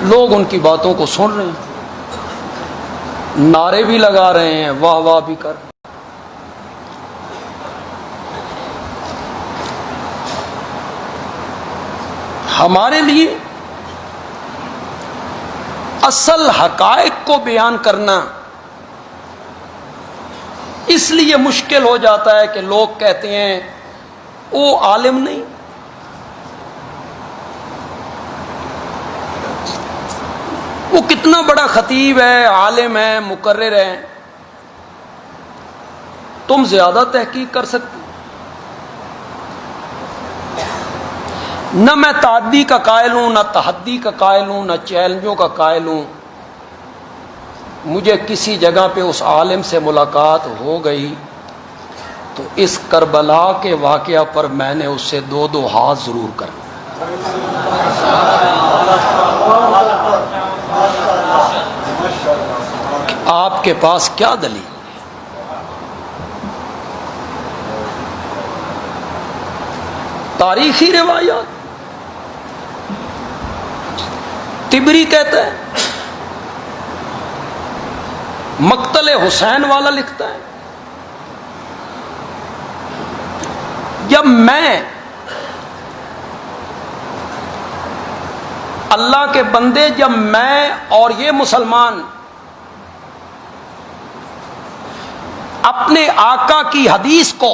लोग उनकी बातों को सुन रहे हैं, नारे भी लगा रहे हैं, वाह वाह भी कर। हमारे लिए असल हकायक को बयान करना इसलिए मुश्किल हो जाता है कि लोग कहते हैं वो आलिम नहीं, वो कितना बड़ा खतीब है, आलिम है, मुकर्रिर है, तुम ज्यादा तहकीक कर सकते। न मैं ताद्दी का कायल हूं, न तहद्दी का कायल हूं, न चैलेंजों का कायल हूं। मुझे किसी जगह पे उस आलिम से मुलाकात हो गई तो इस करबला के वाकया पर मैंने उससे दो दो हाथ जरूर कर। आपके पास क्या दलील? तारीखी रिवायात। तिबरी कहता है, मक्तले हुसैन वाला लिखता है, जब मैं अल्लाह के बंदे, जब मैं और ये मुसलमान अपने आका की हदीस को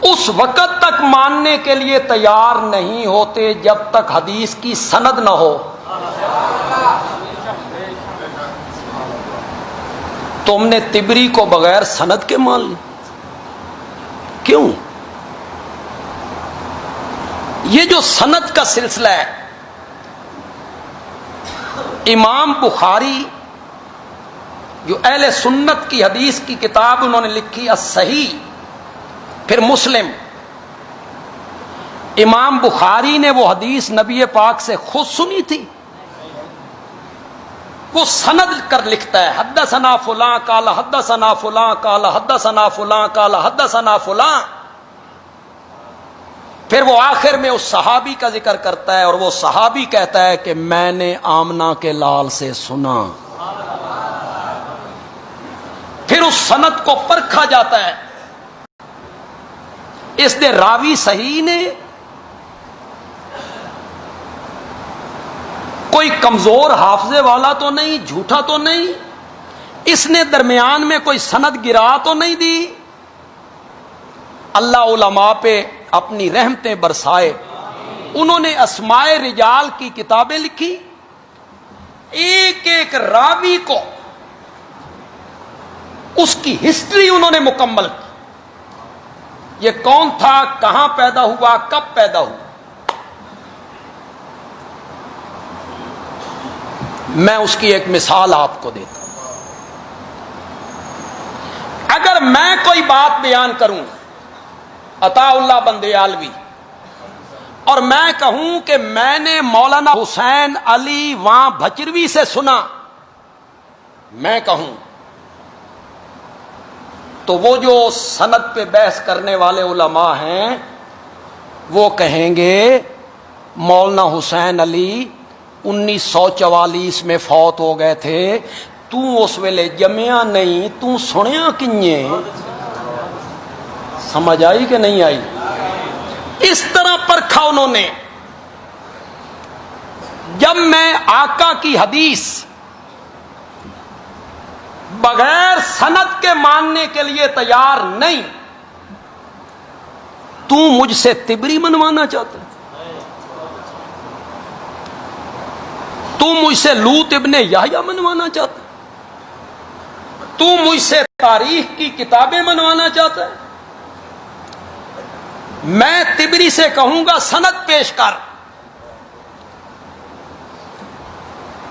उस वक़्त तक मानने के लिए तैयार नहीं होते जब तक हदीस की सनद न हो। तुमने तिबरी को बगैर सनद के मान ली, क्यों? ये जो सनद का सिलसिला है, इमाम बुखारी जो अहले सुन्नत की हदीस की किताब उन्होंने लिखी as-सही, फिर मुस्लिम, इमाम बुखारी ने वो हदीस नबी पाक से खुद सुनी थी, वो सनद कर लिखता है, हद्दसना फुलां काला हद्दसना फुलां काला हद्दसना फुलां काला हद्दसना फुलां। फिर वो आखिर में उस सहाबी का जिक्र करता है और वो सहाबी कहता है कि मैंने आमना के लाल से सुना। फिर उस सनद को परखा जाता है, इसने रावी सही ने कोई कमजोर हाफजे वाला तो नहीं, झूठा तो नहीं, इसने दरमियान में कोई सनद गिरा तो नहीं दी। अल्लाह उलमा पे अपनी रहमतें बरसाए। उन्होंने अस्माए रिजाल की किताबें लिखी, एक एक रावी को उसकी हिस्ट्री उन्होंने मुकम्मल की। ये कौन था, कहां पैदा हुआ, कब पैदा हुआ। मैं उसकी एक मिसाल आपको देता हूं। अगर मैं कोई बात बयान करूं, अताउल्लाह बंदेयालवी, और मैं कहूं कि मैंने मौलाना हुसैन अली वहां भचरवी से सुना, मैं कहूं, तो वो जो सनद पे बहस करने वाले उलमा हैं वो कहेंगे मौलाना हुसैन अली 1944 में फौत हो गए थे, तू उस वेले जमिया नहीं, तू सुनिया किए। समझ आई कि नहीं आई? इस तरह परखा उन्होंने। जब मैं आका की हदीस बगैर सनद के मानने के लिए तैयार नहीं, तू मुझसे तिबरी मनवाना चाहता है, तू मुझसे लूत इब्ने याह्या मनवाना चाहता है, तू मुझसे तारीख की किताबें मनवाना चाहता है। मैं तिबरी से कहूंगा सनद पेश कर,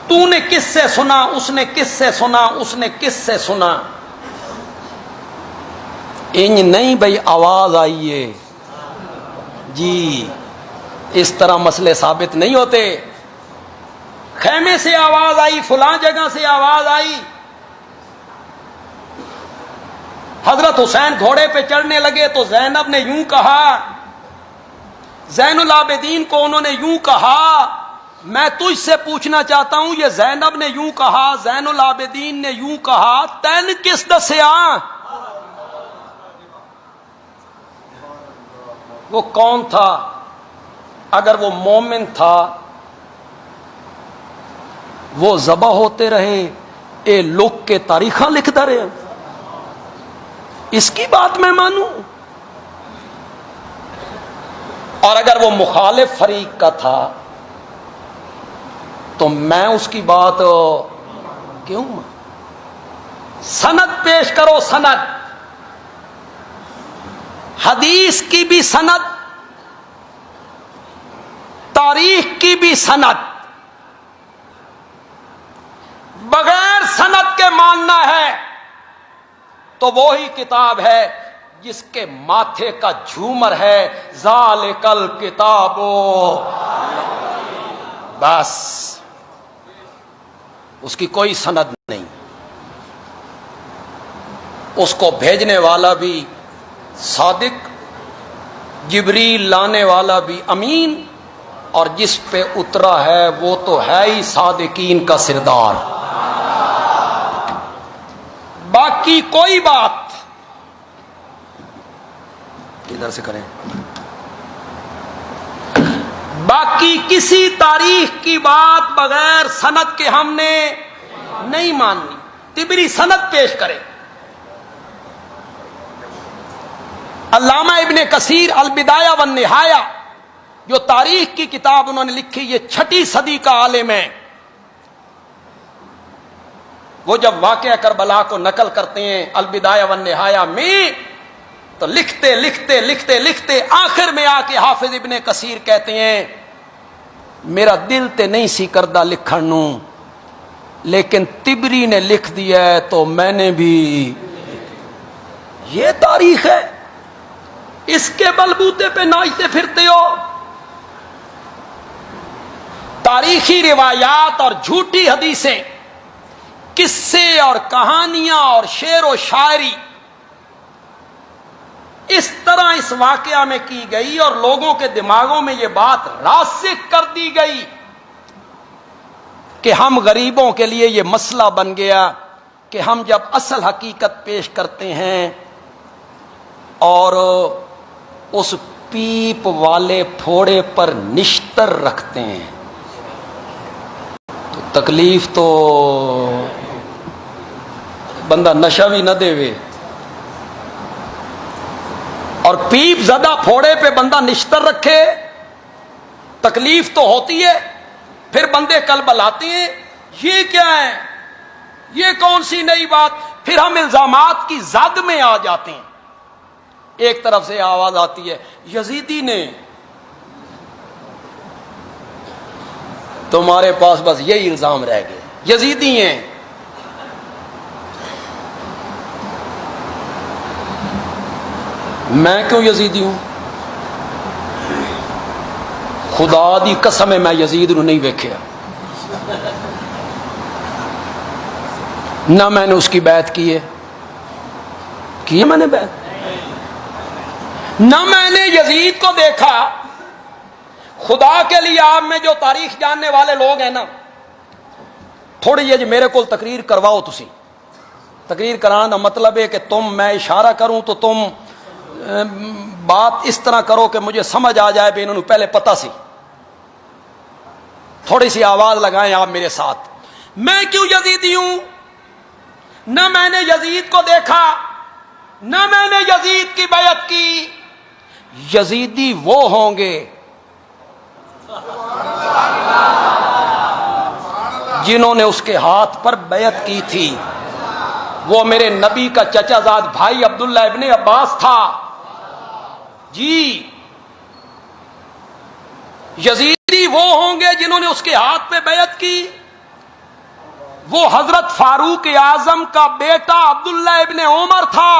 तूने किससे सुना, उसने किससे सुना, उसने किससे सुना। इंज नहीं भाई आवाज आई है जी, इस तरह मसले साबित नहीं होते। खेमे से आवाज आई, फलां जगह से आवाज आई, हजरत हुसैन घोड़े पे चढ़ने लगे तो जैनब ने यूं कहा ज़ैनुल आबिदीन को उन्होंने यूं कहा, मैं तुझसे पूछना चाहता हूं, ये ज़ैनब ने यूं कहा, ज़ैनुल आबिदीन ने यूं कहा, तैन किस दसिया? वो कौन था? अगर वो मोमिन था, वो ज़बा होते रहे, ए लोग के तारीखा लिखता रहे, इसकी बात मैं मानूं? और अगर वो मुखालिफ फरीक का था तो मैं उसकी बात क्यों? सनद पेश करो, सनद, हदीस की भी सनद, तारीख की भी सनद। बगैर सनद के मानना है तो वो ही किताब है जिसके माथे का झूमर है ज़ालिकल किताबो, बस उसकी कोई सनद नहीं। उसको भेजने वाला भी सादिक, जिब्रील लाने वाला भी अमीन, और जिस पे उतरा है वो तो है ही सादिकीन का सिरदार। बाकी कोई बात इधर से करें, बाकी किसी तारीख की बात बगैर सनद के हमने नहीं माननी। तिबरी सनद पेश करे। अल्लामा इब्ने कसीर अल बिदाया वन निहाया, जो तारीख की किताब उन्होंने लिखी, ये 6वीं सदी का आलिम है। वो जब वाक़या करबला को नकल करते हैं अल बिदाया वन निहाया में, तो लिखते लिखते लिखते लिखते आखिर में आके हाफिज इब्ने कसीर कहते हैं, मेरा दिल ते नहीं सी करदा लिखण नू, लेकिन तिबरी ने लिख दिया है तो मैंने भी। ये तारीख है, इसके बलबूते पे नाचते फिरते हो। तारीखी रिवायात और झूठी हदीसें, किस्से और कहानियां और शेर व शायरी इस तरह इस वाकया में की गई और लोगों के दिमागों में यह बात रासिख कर दी गई कि हम गरीबों के लिए यह मसला बन गया कि हम जब असल हकीकत पेश करते हैं और उस पीप वाले फोड़े पर निश्तर रखते हैं तो तकलीफ तो बंदा नशा भी न देवे, और पीप ज़दा फोड़े पे बंदा निश्तर रखे, तकलीफ तो होती है। फिर बंदे कल बलाते हैं, ये क्या है, ये कौन सी नई बात। फिर हम इल्जामात की जद में आ जाते हैं। एक तरफ से आवाज आती है, यजीदी ने, तुम्हारे पास बस यही इल्जाम रह गए, यजीदी हैं। मैं क्यों यजीदी हूं? खुदा दी कसम है, मैं यजीद नूं नहीं वेख्या, ना मैंने उसकी बैत की है मैंने बैत, ना मैंने यजीद को देखा। खुदा के लिए आप में जो तारीख जानने वाले लोग हैं ना, थोड़ी ये मेरे को तकरीर करवाओ। तुसी तकरीर कराने का मतलब है कि मैं इशारा करूं तो तुम बात इस तरह करो कि मुझे समझ आ जाए भी इन्होंने पहले पता सी। थोड़ी सी आवाज लगाएं आप मेरे साथ। मैं क्यों यजीदी हूं? न मैंने यजीद को देखा, न मैंने यजीद की बैत की। यजीदी वो होंगे जिन्होंने उसके हाथ पर बैत की थी। वो मेरे नबी का चचाजाद भाई अब्दुल्ला इब्ने अब्बास था जी। यजीदी वो होंगे जिन्होंने उसके हाथ पे बैत की। वो हजरत फारूक आजम का बेटा अब्दुल्ला इब्ने उमर था।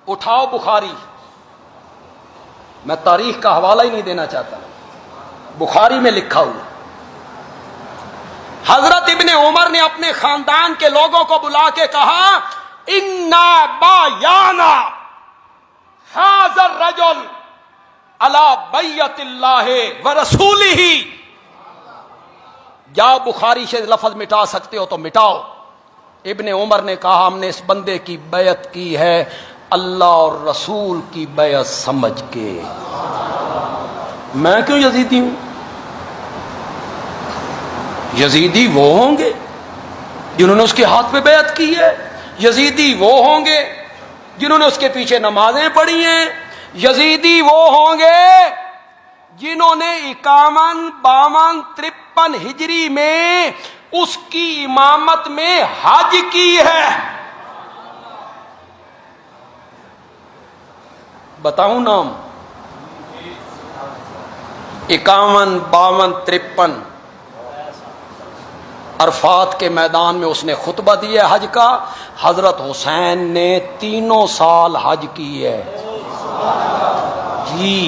उठाओ बुखारी, मैं तारीख का हवाला ही नहीं देना चाहता, बुखारी में लिखा हुआ। हजरत इब्ने उमर ने अपने खानदान के लोगों को बुला के कहा, इन्ना बायाना हाज़र रजुल अला बैयतिल्लाहि व रसूलिही। जाओ बुखारी से लफ्ज मिटा सकते हो तो मिटाओ। इब्ने उमर ने कहा हमने इस बंदे की बैयत की है अल्लाह और रसूल की बैयत समझ के। मैं क्यों यजीदी हूं? यजीदी वो होंगे जिन्होंने उसके हाथ पे बैयत की है। यजीदी वो होंगे जिन्होंने उसके पीछे नमाजें पढ़ी हैं। यजीदी वो होंगे जिन्होंने 51, 52, 53 हिजरी में उसकी इमामत में हज की है। बताऊं नाम? 51, 52, 53 अरफात के मैदान में उसने खुतबा दिया हज का। हजरत हुसैन ने 3 साल हज की है जी।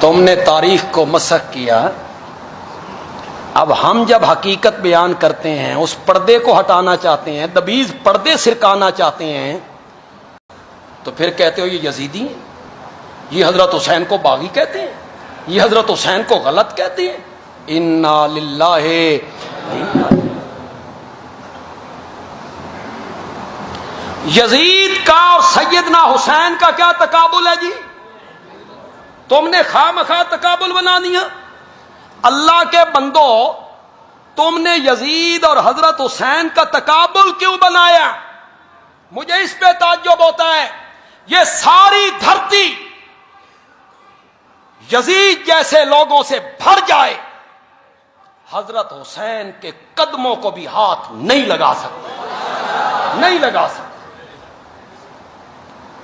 तुमने तारीख को मसख किया। अब हम जब हकीकत बयान करते हैं, उस पर्दे को हटाना चाहते हैं, दबीज पर्दे सिरकाना चाहते हैं, तो फिर कहते हो ये यजीदी हैं, ये हजरत हुसैन को बागी कहते हैं, ये हजरत हुसैन को गलत कहते हैं। इन्ना लिल्लाहि। यजीद का और सैयदना हुसैन का क्या तकाबुल है जी? तुमने खामखा तकाबुल बना दिया। अल्लाह के बंदो, तुमने यजीद और हजरत हुसैन का तकाबुल क्यों बनाया? मुझे इस पे ताज्जुब होता है। ये सारी धरती यजीद जैसे लोगों से भर जाए, हजरत हुसैन के कदमों को भी हाथ नहीं लगा सकते, नहीं लगा सकते।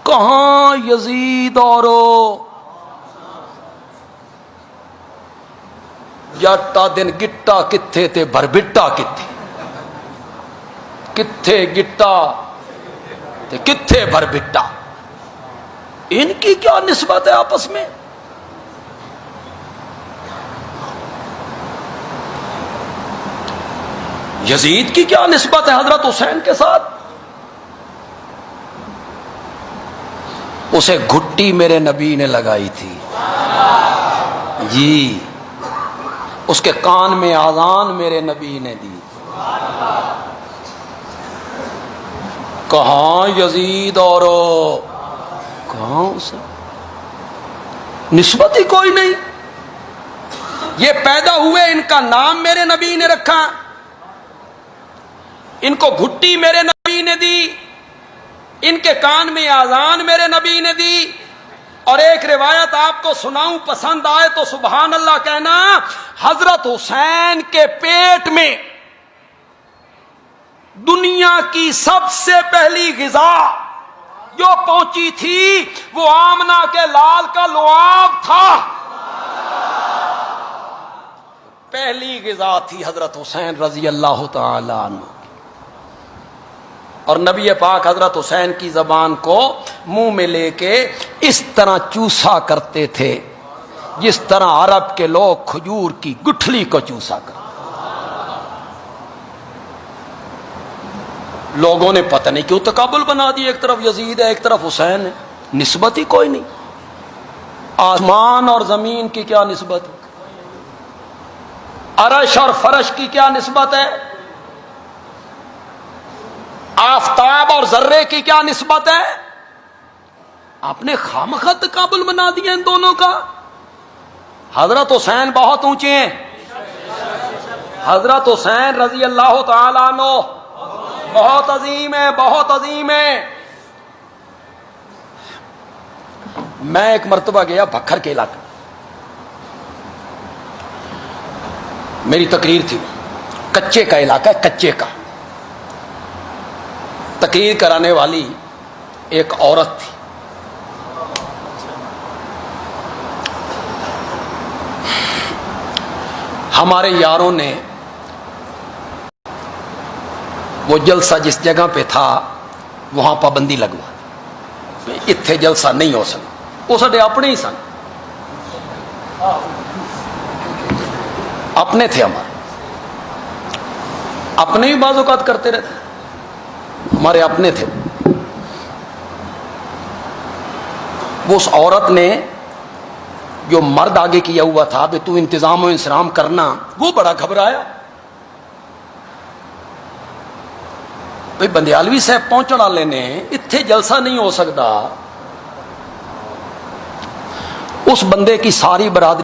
कहां यजीद औरो जट्टा दिन गिट्टा किथे ते भरबिट्टा किथे, किथे गिट्टा ते किथे भरबिट्टा। इनकी क्या निस्बत है आपस में? यजीद की क्या निस्बत है हजरत हुसैन के साथ? उसे घुट्टी मेरे नबी ने लगाई थी जी। उसके कान में आजान मेरे नबी ने दी। कहां यजीद और कहां उसे निस्बत ही कोई नहीं। ये पैदा हुए, इनका नाम मेरे नबी ने रखा, इनको घुट्टी मेरे नबी ने दी, इनके कान में आजान मेरे नबी ने दी। और एक रिवायत आपको सुनाऊं, पसंद आए तो सुभान अल्लाह कहना। हजरत हुसैन के पेट में दुनिया की सबसे पहली गिजा जो पहुंची थी वो आमना के लाल का लुआब था। पहली गिजा थी हजरत हुसैन रजी अल्लाह तआला अन्हु। और नबी पाक हजरत हुसैन की जबान को मुंह में लेके इस तरह चूसा करते थे जिस तरह अरब के लोग खजूर की गुठली को चूसा कर। लोगों ने पता नहीं क्यों तकाबुल बना दिया, एक तरफ यजीद है एक तरफ हुसैन है, निस्बत ही कोई नहीं। आसमान और जमीन की क्या निस्बत है? अरश और फरश की क्या निस्बत है? आफताब और जर्रे की क्या निस्बत है? आपने खामखा तकाबुल बना दिया इन दोनों का। हजरत हुसैन बहुत ऊंचे हैं। हजरत हुसैन रजी अल्लाह तआला अन्हु बहुत अजीम है, बहुत अजीम है। मैं एक मर्तबा गया भक्खर के इलाके, मेरी तकरीर थी, कच्चे का इलाका है, कच्चे का। तकरीर कराने वाली एक औरत थी। हमारे यारों ने वो जलसा जिस जगह पे था वहां पाबंदी लगवा, इत्थे जलसा नहीं हो सकता। वो साडे अपने ही सन, अपने थे हमारे, अपने ही बाज़-औक़ात करते रहते, हमारे अपने थे। वो उस औरत ने जो मर्द आगे किया हुआ था भी तू इंतजाम और इंसराम करना, वो बड़ा घबराया। भाई बंदियालवी साहब पहुंचने वाले ने इत्थे जलसा नहीं हो सकता, उस बंदे की सारी बरादरी